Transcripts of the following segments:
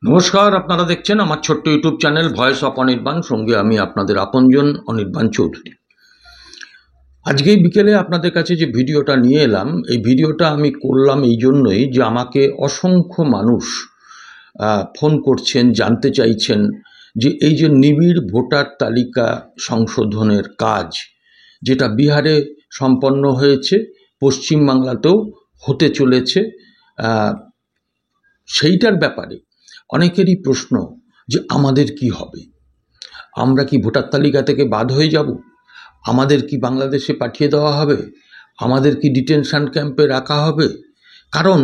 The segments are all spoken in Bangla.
নমস্কার, আপনারা দেখছেন আমার ছোট্ট YouTube channel voice of Anirban. সঙ্গে আমি আপনাদের আপনজন অনির্বাণ চৌধুরী। আজকে বিকেলে আপনাদের কাছে যে ভিডিওটা নিয়ে এলাম, এই ভিডিওটা আমি করলাম এই জন্যই যে আমাকে অসংখ্য মানুষ ফোন করছেন, জানতে চাইছেন যে এই যে নিবিড় ভোটার তালিকা সংশোধনের কাজ, যেটা বিহারে সম্পন্ন হয়েছে, পশ্চিমবাংলাতেও হতে চলেছে, সেইটার ব্যাপারে অনেকেরই প্রশ্ন যে আমাদের কি হবে, আমরা কি ভোটার তালিকা থেকে বাদ হয়ে যাব, আমাদের কি বাংলাদেশে পাঠিয়ে দেওয়া হবে, আমাদের কি ডিটেনশন ক্যাম্পে রাখা হবে। কারণ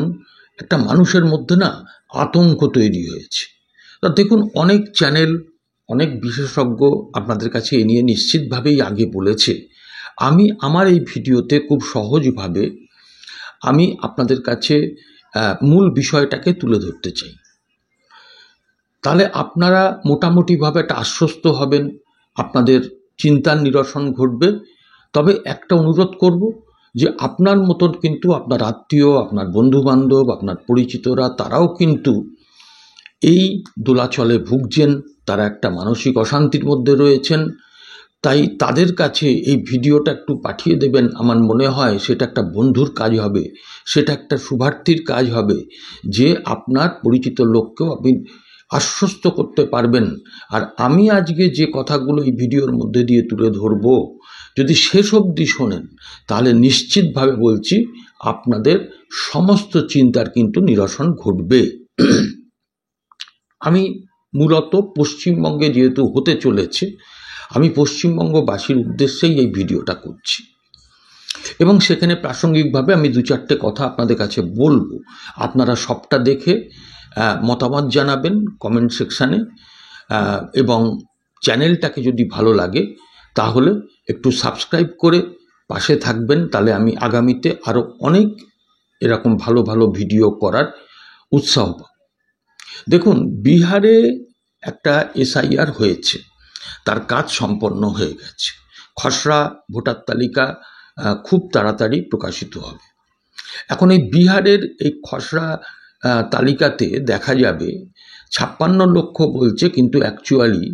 একটা মানুষের মধ্যে না আতঙ্ক তৈরি হয়েছে। তা দেখুন, অনেক চ্যানেল, অনেক বিশেষজ্ঞ আপনাদের কাছে এ নিয়ে নিশ্চিতভাবেই আগে বলেছে। আমি আমার এই ভিডিওতে খুব সহজভাবে আমি আপনাদের কাছে মূল বিষয়টাকে তুলে ধরতে চাই। তাহলে আপনারা মোটামুটিভাবে একটা আশ্বস্ত হবেন, আপনাদের চিন্তার নিরসন ঘটবে। তবে একটা অনুরোধ করব যে আপনার মতন কিন্তু আপনার আত্মীয়, আপনার বন্ধুবান্ধব, আপনার পরিচিতরা, তারাও কিন্তু এই দোলাচলে ভুগছেন, তারা একটা মানসিক অশান্তির মধ্যে রয়েছেন। তাই তাদের কাছে এই ভিডিওটা একটু পাঠিয়ে দেবেন। আমার মনে হয় সেটা একটা বন্ধুর কাজ হবে, সেটা একটা শুভার্থীর কাজ হবে, যে আপনার পরিচিত লোককেও আপনি আশ্বস্ত করতে পারবেন। আর আমি আজকে যে কথাগুলো এই ভিডিওর মধ্যে দিয়ে তুলে ধরব, যদি শেষ অবধি শোনেন, তাহলে নিশ্চিতভাবে বলছি আপনাদের সমস্ত চিন্তার কিন্তু নিরসন ঘটবে। আমি মূলত পশ্চিমবঙ্গে যেহেতু হতে চলেছে, আমি পশ্চিমবঙ্গবাসীর উদ্দেশ্যেই এই ভিডিওটা করছি, এবং সেখানে প্রাসঙ্গিকভাবে আমি দু চারটে কথা আপনাদের কাছে বলবো। আপনারা সবটা দেখে মতামত জানাবেন কমেন্ট সেকশানে, এবং চ্যানেলটাকে যদি ভালো লাগে তাহলে একটু সাবস্ক্রাইব করে পাশে থাকবেন। তাহলে আমি আগামীতে আরও অনেক এরকম ভালো ভালো ভিডিও করার উৎসাহ পাব। দেখুন, বিহারে একটা এসআইআর হয়েছে, তার কাজ সম্পন্ন হয়ে গেছে। খসড়া ভোটার তালিকা খুব তাড়াতাড়ি প্রকাশিত হবে। এখন এই বিহারের এই খসড়া তালিকাতে দেখা যাবে 56 লক্ষ বলছে, কিন্তু অ্যাকচুয়ালি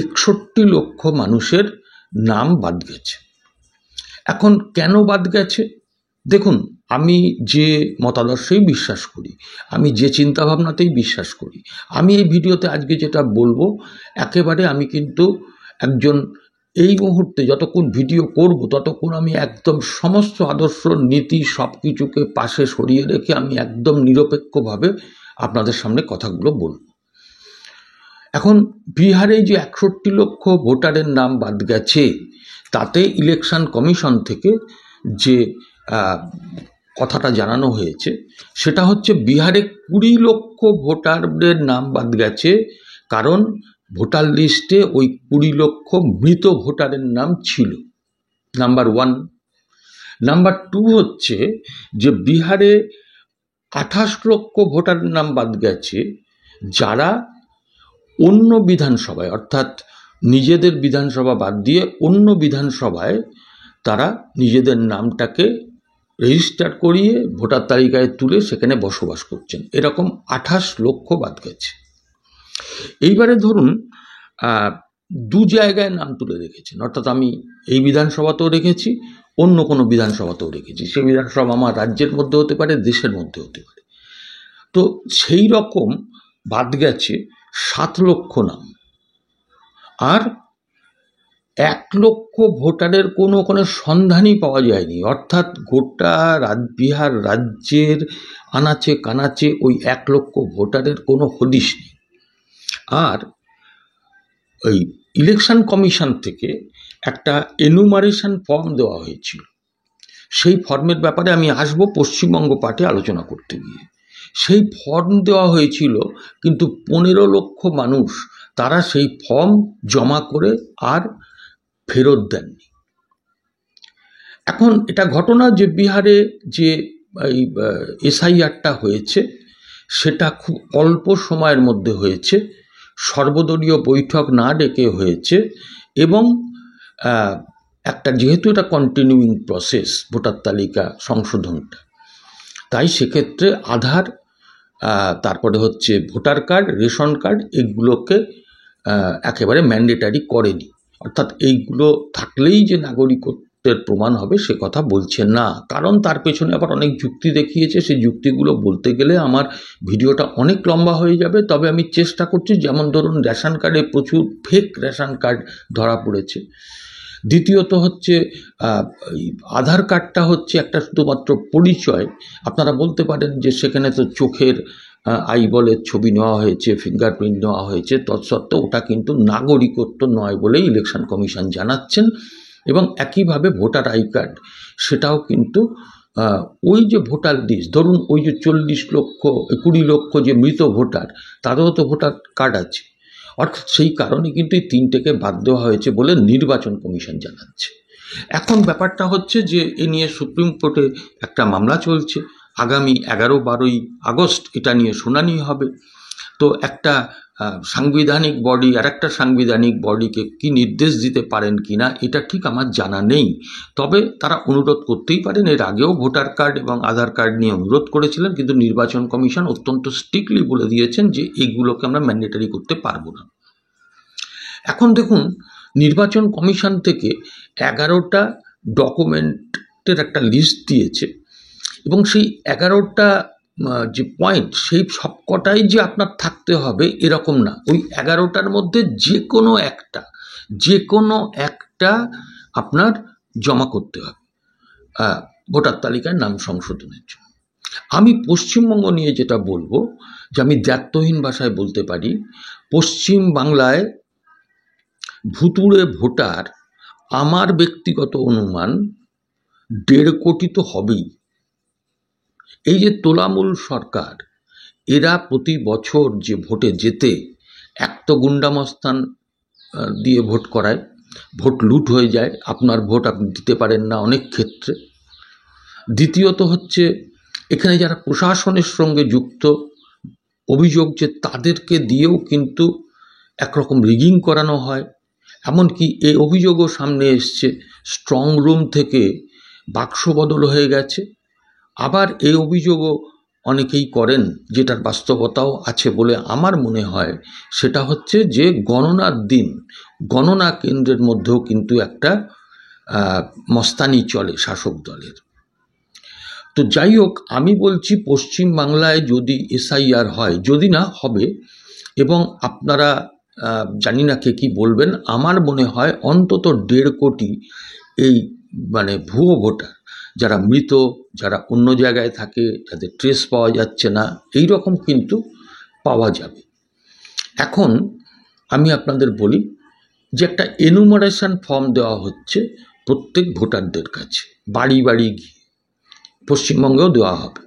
61 লক্ষ মানুষের নাম বাদ গেছে। এখন কেন বাদ গেছে? দেখুন, আমি যে মতাদর্শেই বিশ্বাস করি, আমি যে চিন্তাভাবনাতেই বিশ্বাস করি, আমি এই ভিডিওতে আজকে যেটা বলবো, একেবারে আমি কিন্তু একজন, এই মুহূর্তে যতক্ষণ ভিডিও করব ততক্ষণ আমি একদম সমস্ত আদর্শ নীতি সব কিছুকে পাশে সরিয়ে রেখে আমি একদম নিরপেক্ষভাবে আপনাদের সামনে কথাগুলো বলব। এখন বিহারে যে 61 লক্ষ ভোটারের নাম বাদ গেছে, তাতে ইলেকশন কমিশন থেকে যে কথাটা জানানো হয়েছে সেটা হচ্ছে বিহারে 20 লক্ষ ভোটারদের নাম বাদ গেছে, কারণ ভোটার লিস্টে ওই 20 লক্ষ মৃত ভোটারের নাম ছিল, নাম্বার 1। নাম্বার 2 হচ্ছে যে বিহারে 28 লক্ষ ভোটারের নাম বাদ গেছে, যারা অন্য বিধানসভায়, অর্থাৎ নিজেদের বিধানসভা বাদ দিয়ে অন্য বিধানসভায় তারা নিজেদের নামটাকে রেজিস্টার করিয়ে ভোটার তালিকায় তুলে সেখানে বসবাস করছেন। এরকম 28 লক্ষ বাদ গেছে। এইবারে ধরুন দু জায়গায় নাম তুলে রেখেছেন, অর্থাৎ আমি এই বিধানসভাতেও রেখেছি, অন্য কোনো বিধানসভাতেও রেখেছি। সেই বিধানসভা আমার রাজ্যের মধ্যে হতে পারে, দেশের মধ্যে হতে পারে। তো সেই রকম বাদ গেছে 7 লক্ষ নাম। আর 1 লক্ষ ভোটারের কোনো সন্ধানই পাওয়া যায়নি, অর্থাৎ গোটা বিহার রাজ্যের আনাচে কানাচে ওই 1 লক্ষ ভোটারের কোনো হদিশ নেই। আর ওই ইলেকশন কমিশন থেকে একটা এনুমারেশন ফর্ম দেওয়া হয়েছিল, সেই ফর্মের ব্যাপারে আমি আসবো পশ্চিমবঙ্গ পার্টি আলোচনা করতে গিয়ে। সেই ফর্ম দেওয়া হয়েছিল, কিন্তু 15 লক্ষ মানুষ তারা সেই ফর্ম জমা করে আর ফেরত দেননি। এখন এটা ঘটনা যে বিহারে যে এই এসআইআরটা হয়েছে সেটা খুব অল্প সময়ের মধ্যে হয়েছে, সর্বদলীয় বৈঠক না ডেকে হয়েছে, এবং একটা যেহেতু এটা কন্টিনিউইং প্রসেস ভোটার তালিকা সংশোধনটা, তাই সেক্ষেত্রে আধার তারপরে হচ্ছে ভোটার কার্ড, রেশন কার্ড, এগুলোকে একেবারে ম্যান্ডেটারি করেনি। অর্থাৎ এইগুলো থাকলেই যে নাগরিকত্বের প্রমাণ হবে সে কথা বলছে না, কারণ তার পেছনে আবার অনেক যুক্তি দেখিয়েছে। সেই যুক্তিগুলো বলতে গেলে আমার ভিডিওটা অনেক লম্বা হয়ে যাবে, তবে আমি চেষ্টা করছি। যেমন ধরুন, রেশন কার্ডে প্রচুর ফেক রেশন কার্ড ধরা পড়েছে। দ্বিতীয়ত হচ্ছে আধার কার্ডটা হচ্ছে একটা শুধুমাত্র পরিচয়। আপনারা বলতে পারেন যে সেখানে তো চোখের আইবলের ছবি নেওয়া হয়েছে, ফিঙ্গারপ্রিন্ট নেওয়া হয়েছে, তৎসত্ত্বেও ওটা কিন্তু নাগরিকত্ব নয় বলেই ইলেকশন কমিশন জানাচ্ছেন। এবং একইভাবে ভোটার আই কার্ড, সেটাও কিন্তু ওই যে ভোটার লিস্ট, ধরুন ওই যে 40 লক্ষ 20 লক্ষ যে মৃত ভোটার, তাদেরও তো ভোটার কার্ড আছে। অর্থাৎ সেই কারণে কিন্তু এই 3টেকে বাদ দেওয়া হয়েছে বলে নির্বাচন কমিশন জানাচ্ছে। এখন ব্যাপারটা হচ্ছে যে এ নিয়ে সুপ্রিম কোর্টে একটা মামলা চলছে। আগামী 11-12 আগস্ট এটা নিয়ে শুনানি হবে। তো একটা সাংবিধানিক বডি আর একটা সাংবিধানিক বডিকে কি নির্দেশ দিতে পারেন কিনা এটা ঠিক আমার জানা নেই, তবে তারা অনুরোধ করতেই পারেন। এর আগেও ভোটার কার্ড এবং আধার কার্ড নিয়ে অনুরোধ করেছিলেন, কিন্তু নির্বাচন কমিশন অত্যন্ত স্ট্রিক্টলি বলে দিয়েছেন যে এইগুলোকে আমরা ম্যান্ডেটারি করতে পারবো না। এখন দেখুন, নির্বাচন কমিশন থেকে 11টা ডকুমেন্টের একটা লিস্ট দিয়েছে, এবং সেই 11টা যে পয়েন্ট, সেই সবকটাই যে আপনার থাকতে হবে এরকম না। ওই 11টার মধ্যে যে কোনো একটা আপনার জমা করতে হবে ভোটার তালিকায় নাম সংশোধনের জন্য। আমি পশ্চিমবঙ্গ নিয়ে যেটা বলবো, যে আমি দ্ব্যর্থহীন ভাষায় বলতে পারি, পশ্চিম বাংলায় ভুতুড়ে ভোটার আমার ব্যক্তিগত অনুমান 1.5 কোটি তো হবেই। এই যে তোলামূল সরকার, এরা প্রতি বছর যে ভোটে যেতে, এক তো গুন্ডামস্তান দিয়ে ভোট করায়, ভোট লুট হয়ে যায়, আপনার ভোট আপনি দিতে পারেন না অনেক ক্ষেত্রে। দ্বিতীয়ত হচ্ছে এখানে যারা প্রশাসনের সঙ্গে যুক্ত, অভিযোগ যে তাদেরকে দিয়েও কিন্তু একরকম রিগিং করানো হয়। এমনকি এই অভিযোগও সামনে এসছে, স্ট্রং রুম থেকে বাক্স বদল হয়ে গেছে। আবার এই অভিযোগও অনেকেই করেন, যেটার বাস্তবতাও আছে বলে আমার মনে হয়। সেটা হচ্ছে যে গণনার দিন গণনা কেন্দ্রের মধ্যেও কিন্তু একটা মস্তানি চলে শাসক দলের। তো যাই হোক, আমি বলছি পশ্চিম বাংলায় যদি এসআইআর হয়, যদি না হবে, এবং আপনারা জানি না কে কি বলবেন, আমার মনে হয় অন্তত 1.5 কোটি এই ভুয়ো ভোটার, যারা মৃত, যারা অন্য জায়গায় থাকে, যাদের ট্রেস পাওয়া যাচ্ছে না, এই রকম কিন্তু পাওয়া যাবে। এখন আমি আপনাদের বলি যে একটা এনুমারেশন ফর্ম দেওয়া হচ্ছে প্রত্যেক ভোটারদের কাছে, বাড়ি বাড়ি গিয়ে, পশ্চিমবঙ্গেও দেওয়া হবে।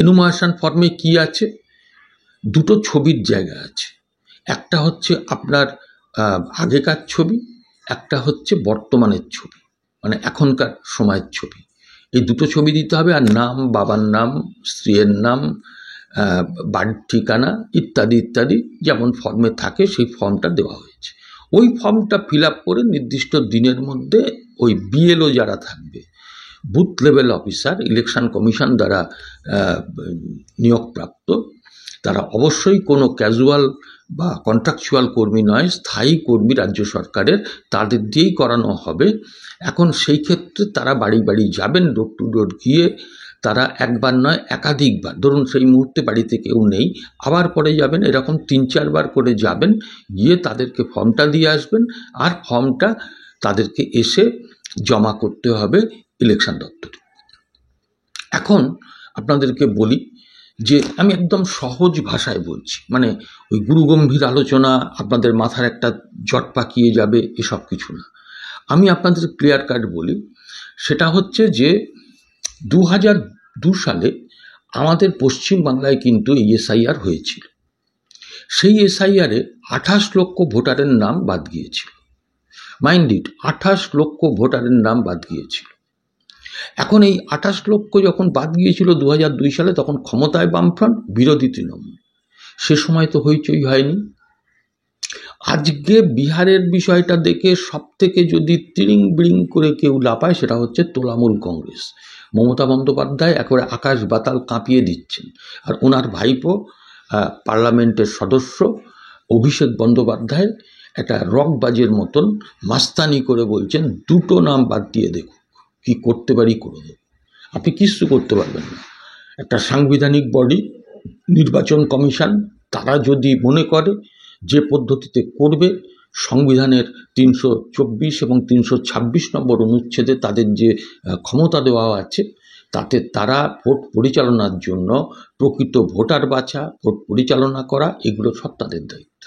এনুমারেশন ফর্মে কি আছে? 2টো ছবির জায়গা আছে। একটা হচ্ছে আপনার আগেকার ছবি, একটা হচ্ছে বর্তমানের ছবি, এখনকার সময়ের ছবি। এই 2টো ছবি দিতে হবে, আর নাম, বাবার নাম, স্ত্রীর নাম, বাড়ির ঠিকানা ইত্যাদি ইত্যাদি, যেমন ফর্মে থাকে সেই ফর্মটা দেওয়া হয়েছে। ওই ফর্মটা ফিল আপ করে নির্দিষ্ট দিনের মধ্যে ওই বিএলও যারা থাকবে, booth level officer, election commission দ্বারা নিয়োগপ্রাপ্ত, তারা অবশ্যই কোনো ক্যাজুয়াল বা কন্ট্রাকচুয়াল কর্মী নয়, স্থায়ী কর্মী রাজ্য সরকারের, তাদের দিয়েই করানো হবে। এখন সেই ক্ষেত্রে তারা বাড়ি বাড়ি যাবেন, ডোর টু ডোর গিয়ে তারা একবার নয় একাধিকবার, ধরুন সেই মুহূর্তে বাড়িতে কেউ নেই, আবার পরে যাবেন, এরকম 3-4 বার করে যাবেন, গিয়ে তাদেরকে ফর্মটা দিয়ে আসবেন, আর ফর্মটা তাদেরকে এসে জমা করতে হবে ইলেকশন দপ্তরে। এখন আপনাদেরকে বলি যে আমি একদম সহজ ভাষায় বলছি, ওই গুরুগম্ভীর আলোচনা, আপনাদের মাথার একটা জট পাকিয়ে যাবে, এসব কিছু না। আমি আপনাদের ক্লিয়ার কাট বলি, সেটা হচ্ছে যে 2002 সালে আমাদের পশ্চিম বাংলায় কিন্তু এই এসআইআর হয়েছিল। সেই এসআইআরে 28 লক্ষ ভোটারের নাম বাদ গিয়েছিল। মাইন্ড ইট, 28 লক্ষ ভোটারের নাম বাদ গিয়েছিল। এখন এই 28 লক্ষ যখন বাদ গিয়েছিল 2002 সালে, তখন ক্ষমতায় বামফ্রন্ট, বিরোধী তৃণমূল। সে সময় তো হইচই হয়নি। আজকে বিহারের বিষয়টা দেখে সব থেকে যদি তিরিং বিড়িং করে কেউ লাপায়, সেটা হচ্ছে তোলামূল কংগ্রেস। মমতা বন্দ্যোপাধ্যায় একেবারে আকাশ বাতাল কাঁপিয়ে দিচ্ছেন, আর ওনার ভাইপো পার্লামেন্টের সদস্য অভিষেক বন্দ্যোপাধ্যায় একটা রকবাজের মতন মাস্তানি করে বলছেন দুটো নাম বাদ দিয়ে দেখুন, কি করতে পারি করে দেব। আপনি কিছু করতে পারবেন না। একটা সাংবিধানিক বডি নির্বাচন কমিশন, তারা যদি মনে করে যে পদ্ধতিতে করবে, সংবিধানের 324 এবং 326 নম্বর অনুচ্ছেদে তাদের যে ক্ষমতা দেওয়া আছে, তাতে তারা ভোট পরিচালনার জন্য প্রকৃত ভোটার বাছা, ভোট পরিচালনা করা, এগুলো সব তাদের দায়িত্ব।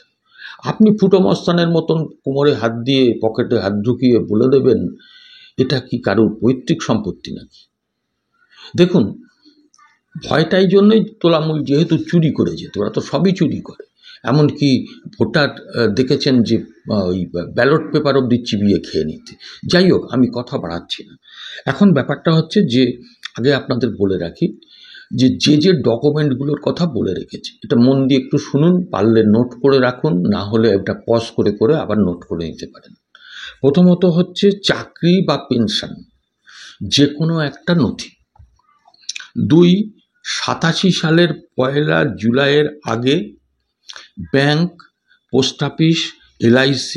আপনি ফুটো মস্তানের মতন কোমরে হাত দিয়ে পকেটে হাত ঢুকিয়ে বলে দেবেন এটা কি কারোর পৈতৃক সম্পত্তি নাকি? দেখুন, ভয়টাই জন্যই তোলামূল, যেহেতু চুরি করে যেত, ওরা তো সবই চুরি করে। এমনকি ভোটার দেখেছেন যে ওই ব্যালট পেপার অবধি চিবিয়ে খেয়ে নিতে। যাই হোক, আমি কথা বাড়াচ্ছি না। এখন ব্যাপারটা হচ্ছে যে, আগে আপনাদের বলে রাখি যে যে ডকুমেন্টগুলোর কথা বলে রেখেছি, এটা মন দিয়ে একটু শুনুন, পারলে নোট করে রাখুন, না হলে এটা পজ করে করে আবার নোট করে নিতে পারেন। প্রথমত হচ্ছে চাকরি বা পেনশন, যে কোনো একটা নথি। 2, 87 সালের 1 জুলাইয়ের আগে bank, post office, LIC,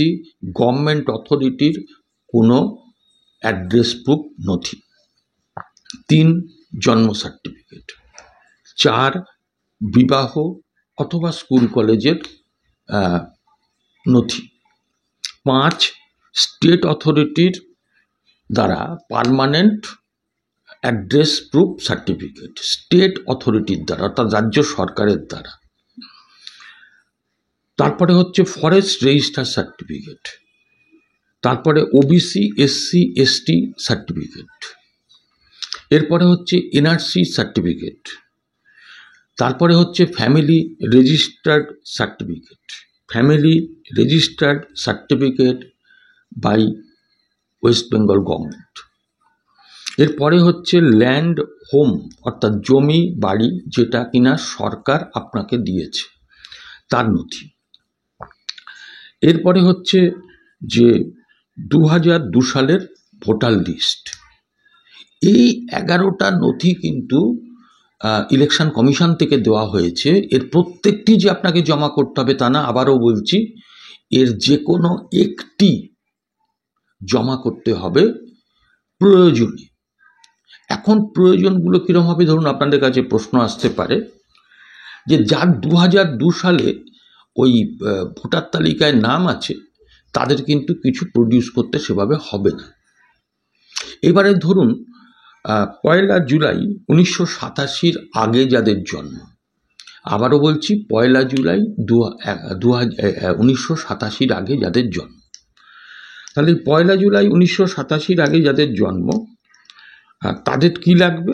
government অথরিটির কোনো অ্যাড্রেস প্রুফ নথি। 3, জন্ম সার্টিফিকেট। 4, বিবাহ অথবা স্কুল কলেজের নথি। 5, স্টেট অথরিটির দ্বারা permanent address proof certificate, state অথরিটির দ্বারা, অর্থাৎ রাজ্য সরকারের দ্বারা। তারপরে হচ্ছে ফরেস্ট রেজিস্টার সার্টিফিকেট। তারপরে OBC, SC, ST সার্টিফিকেট। এরপরে হচ্ছে NRC সার্টিফিকেট। তারপরে হচ্ছে family registered certificate, family registered certificate by West Bengal government. এরপরে হচ্ছে ল্যান্ড হোম, অর্থাৎ জমি বাড়ি যেটা কিনা সরকার আপনাকে দিয়েছে, তার নথি। এরপরে হচ্ছে যে 2002 সালের ভোটার লিস্ট। এই 11টা নথি কিন্তু ইলেকশন কমিশন থেকে দেওয়া হয়েছে। এর প্রত্যেকটি যে আপনাকে জমা করতে হবে তা না, আবারও বলছি, এর যে কোনো একটি জমা করতে হবে প্রয়োজনে। এখন প্রয়োজনগুলো কীরকম হবে? ধরুন, আপনাদের কাছে প্রশ্ন আসতে পারে যে যার 2002 সালে ওই ভোটার তালিকায় নাম আছে, তাদের কিন্তু কিছু প্রডিউস করতে সেভাবে হবে না। এবারে ধরুন 1 জুলাই 1987 আগে যাদের জন্ম, আবারও বলছি 1 জুলাই 1987 আগে যাদের জন্ম, তাহলে 1 জুলাই 1987 আগে যাদের জন্ম তাদের কি লাগবে?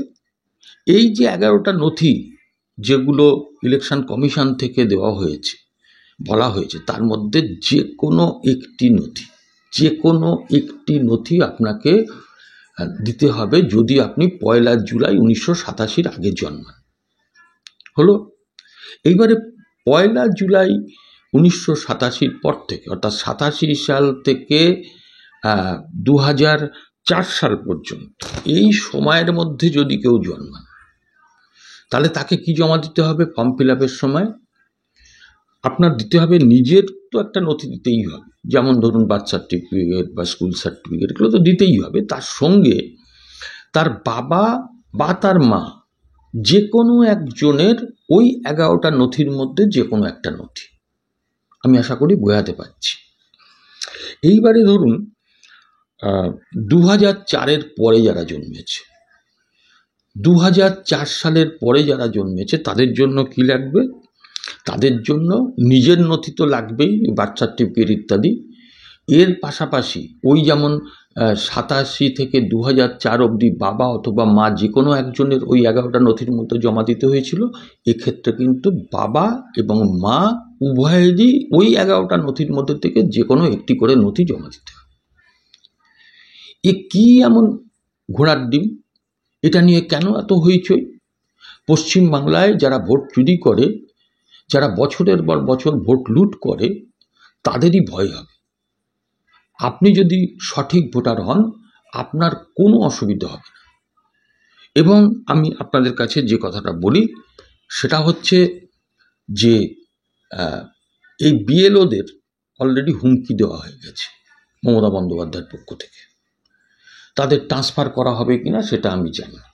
এই যে 11টা নথি যেগুলো ইলেকশন কমিশন থেকে দেওয়া হয়েছে, বলা হয়েছে, তার মধ্যে যে কোনো একটি নথি আপনাকে দিতে হবে যদি আপনি 1 জুলাই 1987 আগে জন্মান। হলো? এইবারে 1 জুলাই 1987 পর থেকে, অর্থাৎ 87 সাল থেকে 2004 সাল পর্যন্ত, এই সময়ের মধ্যে যদি কেউ জন্মান, তাহলে তাকে কি জমা দিতে হবে? ফর্ম ফিল আপের সময় আপনার দিতে হবে নিজের তো একটা নথি দিতেই হবে, যেমন ধরুন বার্থ সার্টিফিকেট বা স্কুল সার্টিফিকেট, এগুলো তো দিতেই হবে। তার সঙ্গে তার বাবা বা তার মা, যে কোনো একজনের ওই 11টা নথির মধ্যে যে কোনো একটা নথি। আমি আশা করি বোঝাতে পারছি। এইবারে ধরুন 2004-এর পরে যারা জন্মেছে, 2004 সালের পরে যারা জন্মেছে, তাদের জন্য কি লাগবে? তাদের জন্য নিজের নথি তো লাগবেই, বার্থ সার্টিফিকেট ইত্যাদি। এর পাশাপাশি ওই যেমন 87 থেকে 2004 অবধি বাবা অথবা মা যে কোনো একজনের ওই 11টা নথির মধ্যে জমা দিতে হয়েছিল, এক্ষেত্রে কিন্তু বাবা এবং মা উভয়েরই ওই 11টা নথির মধ্যে থেকে যে কোনো একটি করে নথি জমা দিতে হবে। এ কি এমন ঘোড়ার ডিম? এটা নিয়ে কেন এত হইচই? পশ্চিমবাংলায় যারা ভোট চুরি করে, যারা বছরের পর বছর ভোট লুট করে, তাদেরই ভয় হবে। আপনি যদি সঠিক ভোটার হন, আপনার কোনো অসুবিধা হবে না। এবং আমি আপনাদের কাছে যে কথাটা বলি সেটা হচ্ছে যে এই বিএলওদের অলরেডি হুমকি দেওয়া হয়ে গেছে মমতা বন্দ্যোপাধ্যায়ের পক্ষ থেকে। তাদের ট্রান্সফার করা হবে কিনা সেটা আমি জানি না,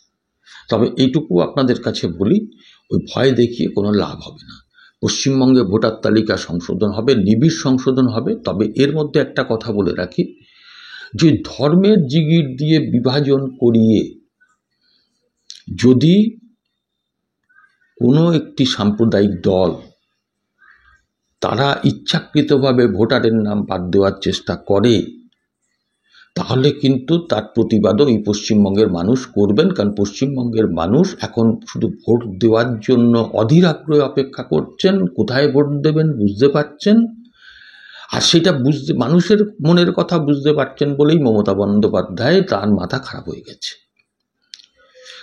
তবে এইটুকু আপনাদের কাছে বলি, ওই ভয় দেখিয়ে কোনো লাভ হবে না। পশ্চিমবঙ্গে ভোটার তালিকা সংশোধন হবে, নিবিড় সংশোধন হবে। তবে এর মধ্যে একটা কথা বলে রাখি, যে ধর্মের জিগির দিয়ে বিভাজন করিয়ে যদি কোনো একটি সাম্প্রদায়িক দল তারা ইচ্ছাকৃতভাবে ভোটারের নাম বাদ দেওয়ার চেষ্টা করে, তাহলে কিন্তু তার প্রতিবাদও এই পশ্চিমবঙ্গের মানুষ করবেন। কারণ পশ্চিমবঙ্গের মানুষ এখন শুধু ভোট দেওয়ার জন্য অধীর আগ্রহে অপেক্ষা করছেন, কোথায় ভোট দেবেন বুঝতে পারছেন, আর সেটা বুঝতে মানুষের মনের কথা বুঝতে পারছেন বলেই মমতা বন্দ্যোপাধ্যায় তার মাথা খারাপ হয়ে গেছে।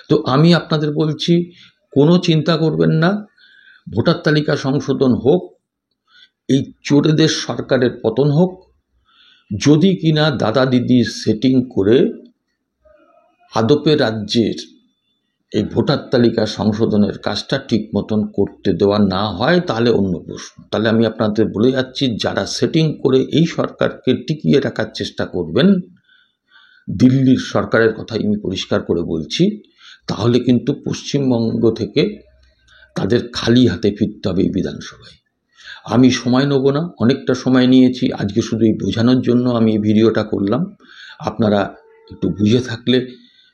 তো আমি আপনাদের বলছি, কোনো চিন্তা করবেন না, ভোটার তালিকা সংশোধন হোক, এই চোরেদের সরকারের পতন হোক, যদি কিনা দাদা দিদির সেটিং করে আদপে রাজ্যের এই ভোটার তালিকা সংশোধনের কাজটা ঠিক মতন করতে দেওয়া না হয় তাহলে অন্য প্রশ্ন। তাহলে আমি আপনাদের বলে যাচ্ছি, যারা সেটিং করে এই সরকারকে টিকিয়ে রাখার চেষ্টা করবেন, দিল্লির সরকারের কথাই আমি পরিষ্কার করে বলছি, তাহলে কিন্তু পশ্চিমবঙ্গ থেকে তাদের খালি হাতে ফিরতে হবে এই বিধানসভায়। আমি সময় নেব না, অনেকটা সময় নিয়েছি, আজকে শুধু এই বোঝানোর জন্য আমি এই ভিডিওটা করলাম। আপনারা একটু বুঝে থাকলে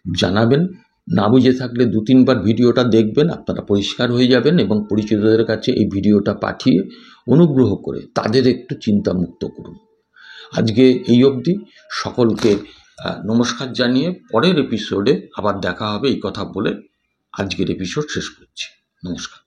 জানাবেন, না বুঝে থাকলে 2-3 বার ভিডিওটা দেখবেন, আপনারা পরিষ্কার হয়ে যাবেন। এবং পরিচিতদের কাছে এই ভিডিওটা পাঠিয়ে অনুগ্রহ করে তাদের একটু চিন্তামুক্ত করুন। আজকে এই অবধি, সকলকে নমস্কার জানিয়ে পরের এপিসোডে আবার দেখা হবে এই কথা বলে আজকের এপিসোড শেষ করছি। নমস্কার।